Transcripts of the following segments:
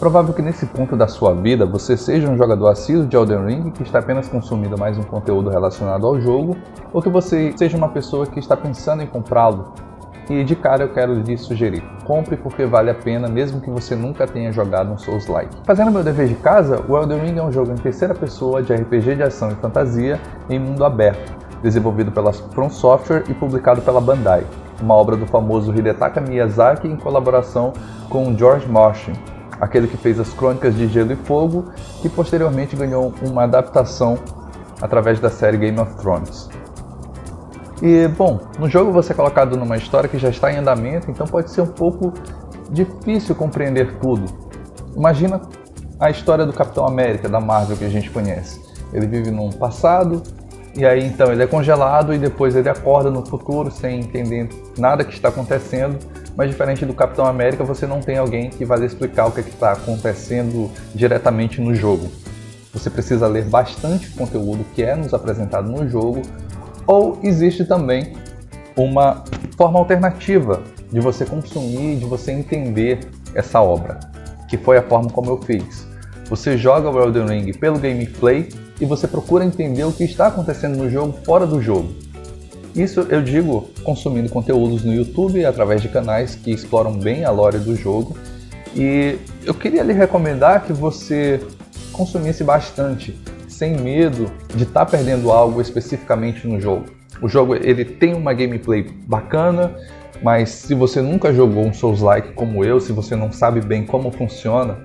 Provável que nesse ponto da sua vida você seja um jogador assíduo de Elden Ring que está apenas consumindo mais um conteúdo relacionado ao jogo, ou que você seja uma pessoa que está pensando em comprá-lo. E de cara eu quero lhe sugerir, compre porque vale a pena mesmo que você nunca tenha jogado um Souls-like. Fazendo meu dever de casa, o Elden Ring é um jogo em terceira pessoa de RPG de ação e fantasia em mundo aberto, desenvolvido pela From Software e publicado pela Bandai, uma obra do famoso Hidetaka Miyazaki em colaboração com George Martin, aquele que fez as Crônicas de Gelo e Fogo, que posteriormente ganhou uma adaptação através da série Game of Thrones. E, bom, no jogo você é colocado numa história que já está em andamento, então pode ser um pouco difícil compreender tudo. Imagina a história do Capitão América, da Marvel, que a gente conhece. Ele vive num passado, e aí então ele é congelado e depois ele acorda no futuro sem entender nada que está acontecendo, mas diferente do Capitão América, você não tem alguém que vai lhe explicar o que está acontecendo diretamente no jogo. Você precisa ler bastante conteúdo que é nos apresentado no jogo, ou existe também uma forma alternativa de você consumir, de você entender essa obra, que foi a forma como eu fiz. Você joga o Elden Ring pelo gameplay e você procura entender o que está acontecendo no jogo fora do jogo. Isso eu digo consumindo conteúdos no YouTube através de canais que exploram bem a lore do jogo. E eu queria lhe recomendar que você consumisse bastante, sem medo de estar perdendo algo especificamente no jogo. O jogo ele tem uma gameplay bacana, mas se você nunca jogou um Souls-like como eu, se você não sabe bem como funciona,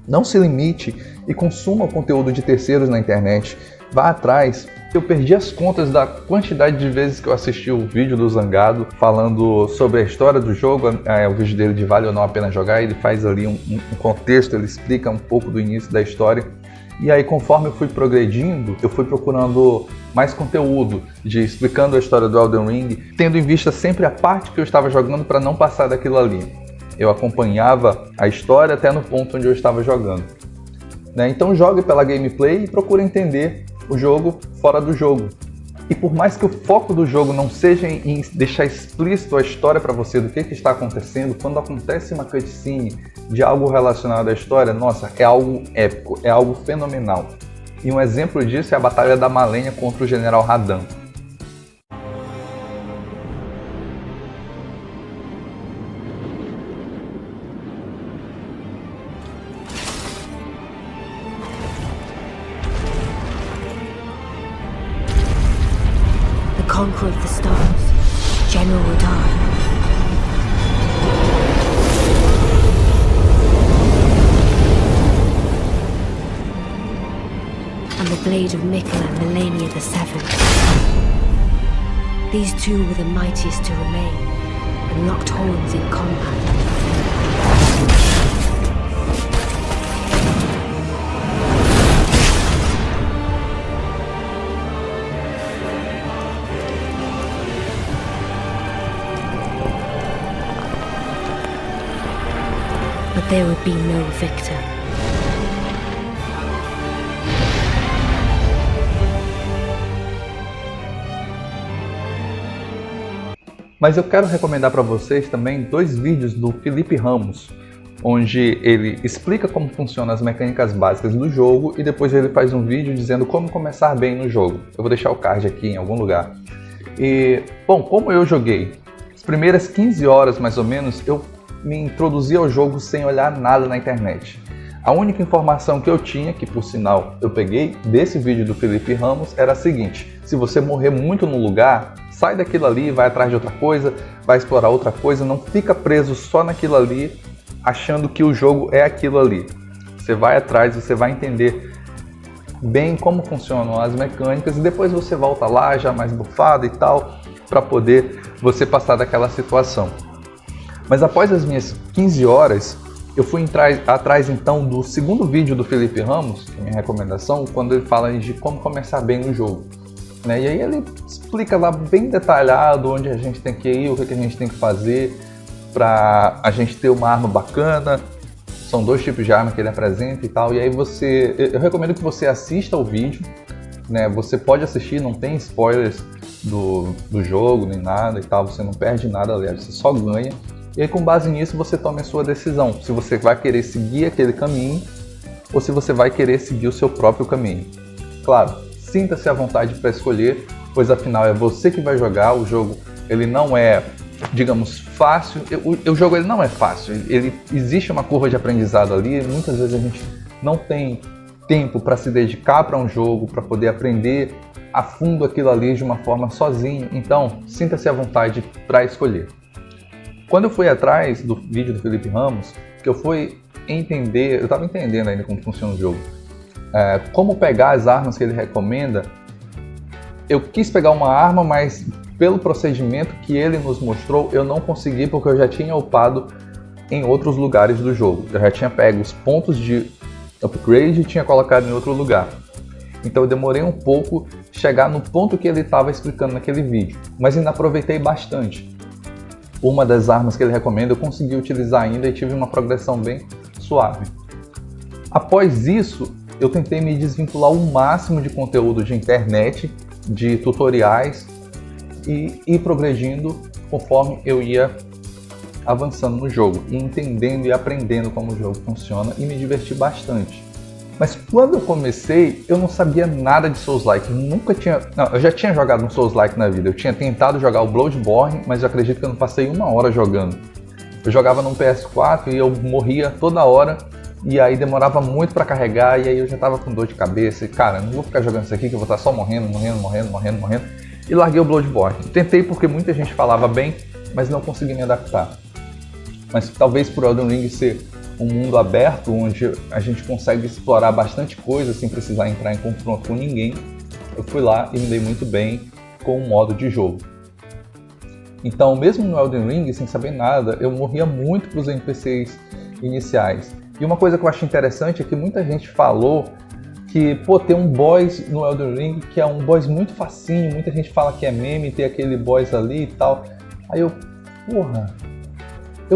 não se limite e consuma o conteúdo de terceiros na internet. Vá atrás. Eu perdi as contas da quantidade de vezes que eu assisti o vídeo do Zangado falando sobre a história do jogo, o vídeo dele de Vale ou Não a Pena Jogar. Ele faz ali um contexto, ele explica um pouco do início da história. E aí, conforme eu fui progredindo, eu fui procurando mais conteúdo, explicando a história do Elden Ring, tendo em vista sempre a parte que eu estava jogando para não passar daquilo ali. Eu acompanhava a história até no ponto onde eu estava jogando. Então jogue pela gameplay e procure entender o jogo fora do jogo. E por mais que o foco do jogo não seja em deixar explícito a história para você do que está acontecendo, quando acontece uma cutscene de algo relacionado à história, nossa, é algo épico, é algo fenomenal. E um exemplo disso é a Batalha da Malenia contra o General Radahn. Conqueror of the stars, General Radahn. And the blade of Mikkel and Melania the Seventh. These two were the mightiest to remain, and locked horns in combat. But there would be no victor. Mas eu quero recomendar para vocês também 2 vídeos do Felipe Ramos, onde ele explica como funcionam as mecânicas básicas do jogo e depois ele faz um vídeo dizendo como começar bem no jogo. Eu vou deixar o card aqui em algum lugar. E, bom, como eu joguei as primeiras 15 horas mais ou menos, eu me introduzi ao jogo sem olhar nada na internet. A única informação que eu tinha, que por sinal eu peguei desse vídeo do Felipe Ramos, era a seguinte: se você morrer muito no lugar, sai daquilo ali, vai atrás de outra coisa, vai explorar outra coisa, não fica preso só naquilo ali, achando que o jogo é aquilo ali. Você vai atrás, você vai entender bem como funcionam as mecânicas e depois você volta lá já mais bufado e tal, para poder você passar daquela situação. Mas após as minhas 15 horas, eu fui atrás então do segundo vídeo do Felipe Ramos, que é a minha recomendação, quando ele fala de como começar bem no jogo. E aí ele explica lá bem detalhado onde a gente tem que ir, o que a gente tem que fazer para a gente ter uma arma bacana. São 2 tipos de arma que ele apresenta e tal. E aí eu recomendo que você assista o vídeo. Você pode assistir, não tem spoilers do jogo nem nada e tal, você não perde nada, aliás, você só ganha. E aí, com base nisso, você toma a sua decisão, se você vai querer seguir aquele caminho ou se você vai querer seguir o seu próprio caminho. Claro, sinta-se à vontade para escolher, pois afinal é você que vai jogar. O jogo ele não é, digamos, fácil. O jogo ele não é fácil, existe uma curva de aprendizado ali, e muitas vezes a gente não tem tempo para se dedicar para um jogo, para poder aprender a fundo aquilo ali de uma forma sozinho. Então, sinta-se à vontade para escolher. Quando eu fui atrás do vídeo do Felipe Ramos, que eu fui entender, eu estava entendendo ainda como funciona o jogo, como pegar as armas que ele recomenda. Eu quis pegar uma arma, mas pelo procedimento que ele nos mostrou, eu não consegui, porque eu já tinha upado em outros lugares do jogo. Eu já tinha pego os pontos de upgrade e tinha colocado em outro lugar. Então eu demorei um pouco chegar no ponto que ele estava explicando naquele vídeo, mas ainda aproveitei bastante. Uma das armas que ele recomenda eu consegui utilizar ainda e tive uma progressão bem suave. Após isso, eu tentei me desvincular o máximo de conteúdo de internet, de tutoriais, e ir progredindo conforme eu ia avançando no jogo, e entendendo e aprendendo como o jogo funciona, e me diverti bastante. Mas quando eu comecei, eu não sabia nada de Souls-like. Eu já tinha jogado um Souls-like na vida. Eu tinha tentado jogar o Bloodborne, mas eu acredito que eu não passei 1 hora jogando. Eu jogava num PS4 e eu morria toda hora, e aí demorava muito pra carregar, e aí eu já tava com dor de cabeça. E cara, não vou ficar jogando isso aqui que eu vou estar só morrendo. E larguei o Bloodborne. Tentei porque muita gente falava bem, mas não consegui me adaptar. Mas talvez por Elden Ring ser um mundo aberto, onde a gente consegue explorar bastante coisa sem precisar entrar em confronto com ninguém, eu fui lá e me dei muito bem com o modo de jogo. Então, mesmo no Elden Ring, sem saber nada, eu morria muito para os NPCs iniciais. E uma coisa que eu acho interessante é que muita gente falou que, tem um boss no Elden Ring que é um boss muito facinho, muita gente fala que é meme ter aquele boss ali e tal. Aí eu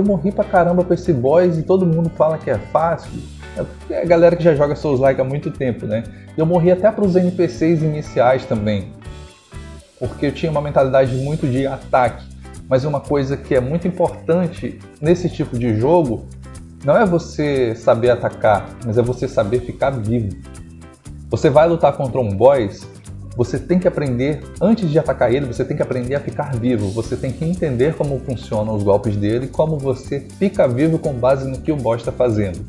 morri pra caramba com esse boss e todo mundo fala que é fácil. É a galera que já joga Souls-like há muito tempo, né? Eu morri até pros NPCs iniciais também, porque eu tinha uma mentalidade muito de ataque. Mas uma coisa que é muito importante nesse tipo de jogo não é você saber atacar, mas é você saber ficar vivo. Você vai lutar contra um boss, você tem que aprender, antes de atacar ele, você tem que aprender a ficar vivo. Você tem que entender como funcionam os golpes dele, como você fica vivo com base no que o boss está fazendo.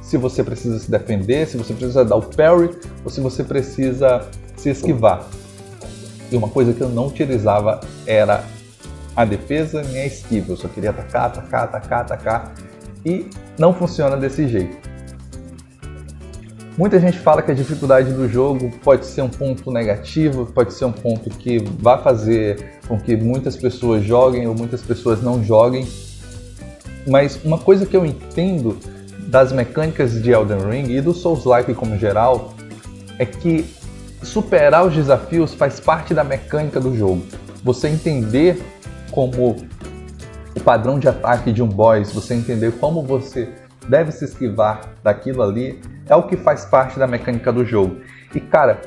Se você precisa se defender, se você precisa dar o parry, ou se você precisa se esquivar. E uma coisa que eu não utilizava era a defesa nem a esquiva. Eu só queria atacar. E não funciona desse jeito. Muita gente fala que a dificuldade do jogo pode ser um ponto negativo, pode ser um ponto que vai fazer com que muitas pessoas joguem ou muitas pessoas não joguem. Mas uma coisa que eu entendo das mecânicas de Elden Ring e do Souls-like como geral é que superar os desafios faz parte da mecânica do jogo. Você entender como o padrão de ataque de um boss, você entender como você deve se esquivar daquilo ali, é o que faz parte da mecânica do jogo. E cara,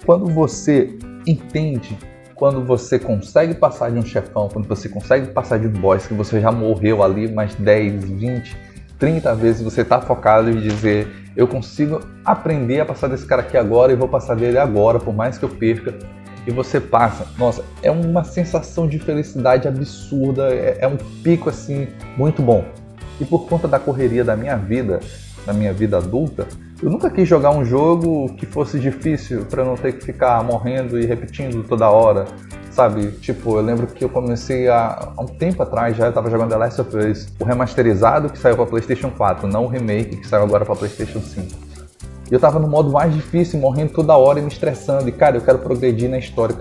quando você entende, quando você consegue passar de um chefão, quando você consegue passar de um boss que você já morreu ali mais 10, 20, 30 vezes, você tá focado em dizer, eu consigo aprender a passar desse cara aqui agora e vou passar dele agora, por mais que eu perca. E você passa, nossa, é uma sensação de felicidade absurda, é um pico assim, muito bom. E por conta da correria da minha vida adulta, eu nunca quis jogar um jogo que fosse difícil para não ter que ficar morrendo e repetindo toda hora, sabe? Tipo, eu lembro que eu comecei há um tempo atrás, já eu tava jogando The Last of Us, o remasterizado que saiu para PlayStation 4, não o remake que saiu agora para PlayStation 5. E eu tava no modo mais difícil, morrendo toda hora e me estressando. E cara, eu quero progredir na história, eu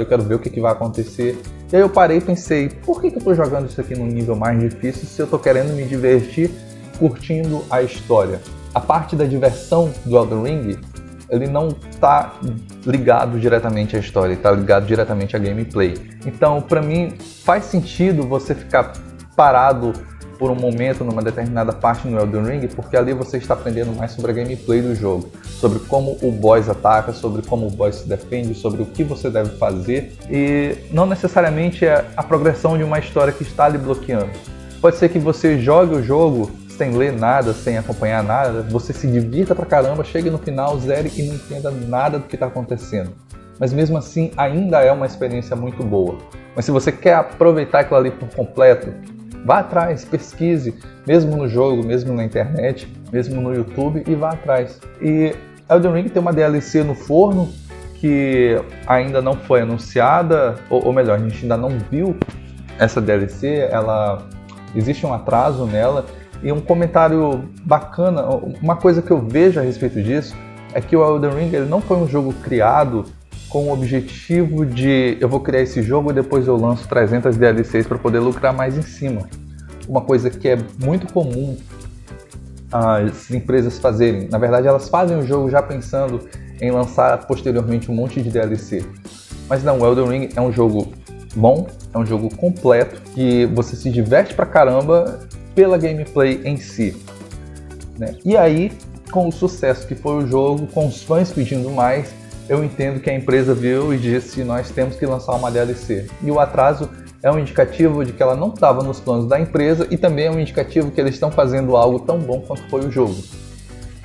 quero ver o que vai acontecer. E aí eu parei e pensei, por que eu tô jogando isso aqui num nível mais difícil se eu tô querendo me divertir curtindo a história? A parte da diversão do Elden Ring, ele não tá ligado diretamente à história, ele tá ligado diretamente à gameplay. Então, pra mim, faz sentido você ficar parado por um momento numa determinada parte no Elden Ring, porque ali você está aprendendo mais sobre a gameplay do jogo, sobre como o boss ataca, sobre como o boss se defende, sobre o que você deve fazer, e não necessariamente é a progressão de uma história que está lhe bloqueando. Pode ser que você jogue o jogo sem ler nada, sem acompanhar nada, você se divirta pra caramba, chegue no final, zere e não entenda nada do que está acontecendo. Mas mesmo assim, ainda é uma experiência muito boa. Mas se você quer aproveitar aquilo ali por completo, vá atrás, pesquise, mesmo no jogo, mesmo na internet, mesmo no YouTube, e vá atrás. E Elden Ring tem uma DLC no forno que ainda não foi anunciada, ou melhor, a gente ainda não viu essa DLC, existe um atraso nela. E um comentário bacana, uma coisa que eu vejo a respeito disso, é que o Elden Ring ele não foi um jogo criado com o objetivo de eu vou criar esse jogo e depois eu lanço 300 DLCs para poder lucrar mais em cima. Uma coisa que é muito comum as empresas fazerem. Na verdade, elas fazem o jogo já pensando em lançar posteriormente um monte de DLC. Mas não, o Elden Ring é um jogo bom, é um jogo completo, que você se diverte pra caramba pela gameplay em si, né? E aí, com o sucesso que foi o jogo, com os fãs pedindo mais, eu entendo que a empresa viu e disse: nós temos que lançar uma DLC. E o atraso é um indicativo de que ela não estava nos planos da empresa e também é um indicativo que eles estão fazendo algo tão bom quanto foi o jogo.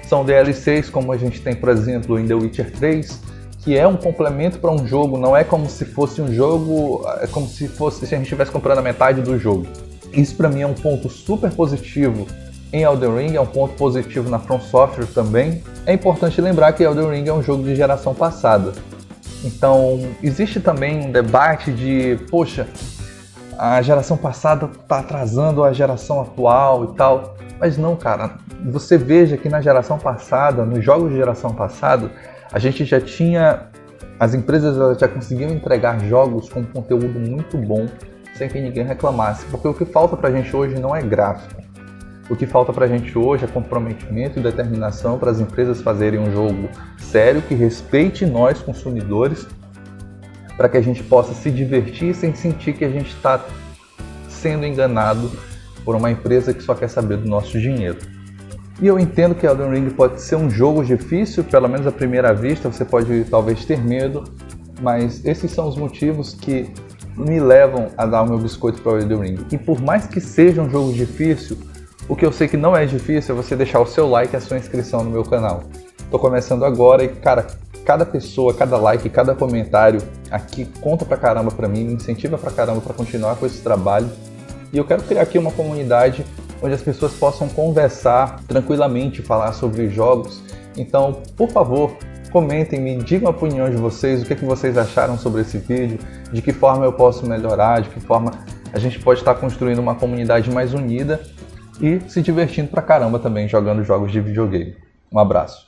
São DLCs como a gente tem, por exemplo, em The Witcher 3, que é um complemento para um jogo, não é como se fosse um jogo, é como se a gente estivesse comprando a metade do jogo. Isso para mim é um ponto super positivo em Elden Ring, é um ponto positivo na From Software também. É importante lembrar que Elden Ring é um jogo de geração passada. Então existe também um debate de, poxa, a geração passada está atrasando a geração atual e tal. Mas não, cara, você veja que na geração passada, nos jogos de geração passada, a gente já tinha, as empresas já conseguiam entregar jogos com conteúdo muito bom, sem que ninguém reclamasse, porque o que falta pra gente hoje não é gráfico. O que falta pra gente hoje é comprometimento e determinação para as empresas fazerem um jogo sério, que respeite nós, consumidores, para que a gente possa se divertir sem sentir que a gente está sendo enganado por uma empresa que só quer saber do nosso dinheiro. E eu entendo que Elden Ring pode ser um jogo difícil, pelo menos à primeira vista, você pode talvez ter medo, mas esses são os motivos que me levam a dar o meu biscoito para o Elden Ring. E por mais que seja um jogo difícil, o que eu sei que não é difícil é você deixar o seu like e a sua inscrição no meu canal. Estou começando agora e, cara, cada pessoa, cada like, cada comentário aqui conta pra caramba pra mim, me incentiva pra caramba pra continuar com esse trabalho. E eu quero criar aqui uma comunidade onde as pessoas possam conversar tranquilamente, falar sobre jogos. Então, por favor, comentem, me digam a opinião de vocês, o que vocês acharam sobre esse vídeo, de que forma eu posso melhorar, de que forma a gente pode estar construindo uma comunidade mais unida e se divertindo pra caramba também jogando jogos de videogame. Um abraço.